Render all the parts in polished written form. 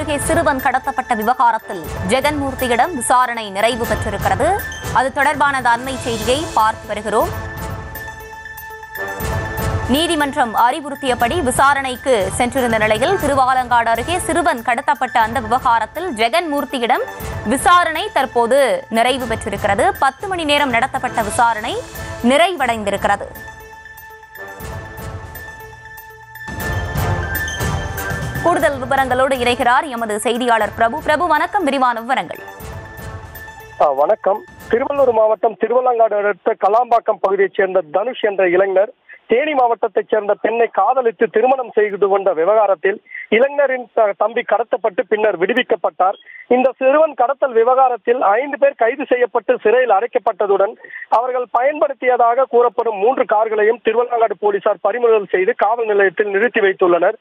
அருகே சிறுவன் கடத்தப்பட்ட விவகாரத்தில் ஜெகன்மூர்த்தியிடம் விசாரணை நிறைவு பெற்றிருக்கிறது. அது தொடர்பான அண்மை செய்தியை பார்த்து வருகிறோம். நீதிமன்றம் அறிவுறுத்தியபடி விசாரணைக்கு சென்றிருந்த நிலையில் திருவாலங்காடு அருகே சிறுவன் கடத்தப்பட்ட அந்த விவகாரத்தில் ஜெகன்மூர்த்தியிடம் விசாரணை தற்போது நிறைவு பெற்றிருக்கிறது. 10 மணி நேரம் நடத்தப்பட்ட விசாரணை நிறைவடைந்திருக்கிறது. கூடுதல் விவரங்களோடு இணைகிறார் எமது செய்தியாளர் பிரபு. பிரபு, வணக்கம். விரிவான விவரங்கள். வணக்கம். திருவள்ளூர் மாவட்டம் திருவள்ளங்காடு அடுத்த கலாம்பாக்கம் பகுதியைச் சேர்ந்த தனுஷ் என்ற இளைஞர் தேனி மாவட்டத்தைச் சேர்ந்த பெண்ணை காதலித்து திருமணம் செய்து கொண்ட விவகாரத்தில் இளைஞரின் தம்பி கடத்தப்பட்டு பின்னர் விடுவிக்கப்பட்டார். இந்த சிறுவன் கடத்தல் விவகாரத்தில் 5 பேர் கைது செய்யப்பட்டு சிறையில் அடைக்கப்பட்டதுடன் அவர்கள் பயன்படுத்தியதாக கூறப்படும் 3 கார்களையும் திருவள்ளங்காடு போலீசார் பறிமுதல் செய்து காவல் நிலையத்தில் நிறுத்தி வைத்துள்ளனர்.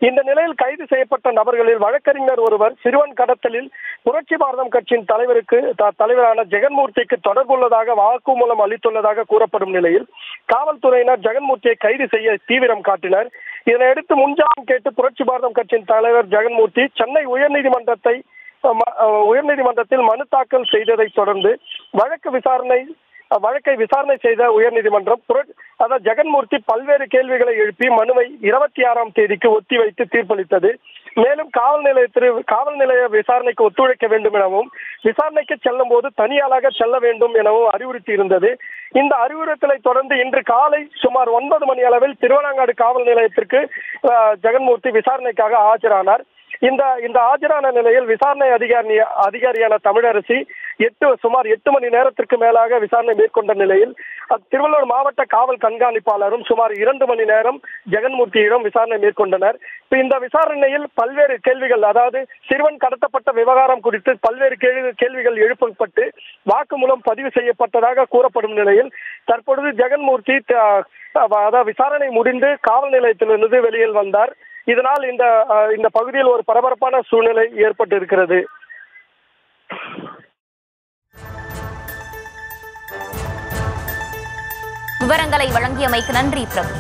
இந்த நிலையில் கைது செய்யப்பட்ட நபர்களில் வழக்கறிஞர் ஒருவர் சிறுவன் கடத்தலில் புரட்சி பாரதம் கட்சியின் தலைவரான ஜெகன்மூர்த்திக்கு தொடர்புள்ளதாக வாக்குமூலம் அளித்துள்ளதாக கூறப்படும் நிலையில் காவல்துறையினர் ஜெகன்மூர்த்தியை கைது செய்ய தீவிரம் காட்டினர். இதனையடுத்து முன்ஜாமீன் கேட்டு புரட்சி பாரதம் கட்சியின் தலைவர் ஜெகன்மூர்த்தி சென்னை உயர்நீதிமன்றத்தில் மனு தாக்கல் செய்ததை தொடர்ந்து வழக்கை விசாரணை செய்த உயர்நீதிமன்றம் ஜெகன்மூர்த்தி பல்வேறு கேள்விகளை எழுப்பி மனுவை 26ஆம் தேதிக்கு ஒத்திவைத்து தீர்ப்பளித்தது. மேலும் காவல் நிலைய விசாரணைக்கு ஒத்துழைக்க வேண்டும் எனவும் விசாரணைக்கு செல்லும் போது தனியாளாக செல்ல வேண்டும் எனவும் அறிவுறுத்தி இருந்தது. இந்த அறிவுறுத்தலை தொடர்ந்து இன்று காலை சுமார் 9 மணி அளவில் திருவள்ளங்காடு காவல் நிலையத்திற்கு ஜெகன்மூர்த்தி விசாரணைக்காக ஆஜரானார். இந்த ஆஜரான நிலையில் விசாரணை அதிகாரியான தமிழரசி சுமார் 8 மணி நேரத்திற்கு மேலாக விசாரணை மேற்கொண்ட நிலையில் திருவள்ளூர் மாவட்ட காவல் கண்காணிப்பாளரும் சுமார் 2 மணி நேரம் ஜெகன்மூர்த்தியிடம் விசாரணை மேற்கொண்டனர். இந்த விசாரணையில் பல்வேறு கேள்விகள், அதாவது சிறுவன் கடத்தப்பட்ட விவகாரம் குறித்து பல்வேறு கேள்விகள் எழுப்பப்பட்டு வாக்குமூலம் பதிவு செய்யப்பட்டதாக கூறப்படும் நிலையில் தற்பொழுது ஜெகன்மூர்த்தி விசாரணை முடிந்து காவல் நிலையத்திலிருந்து வெளியில் வந்தார். இதனால் இந்த பகுதியில் ஒரு பரபரப்பான சூழ்நிலை ஏற்பட்டு இருக்கிறது. விவரங்களை வழங்கியமைக்கு நன்றி பிரபு.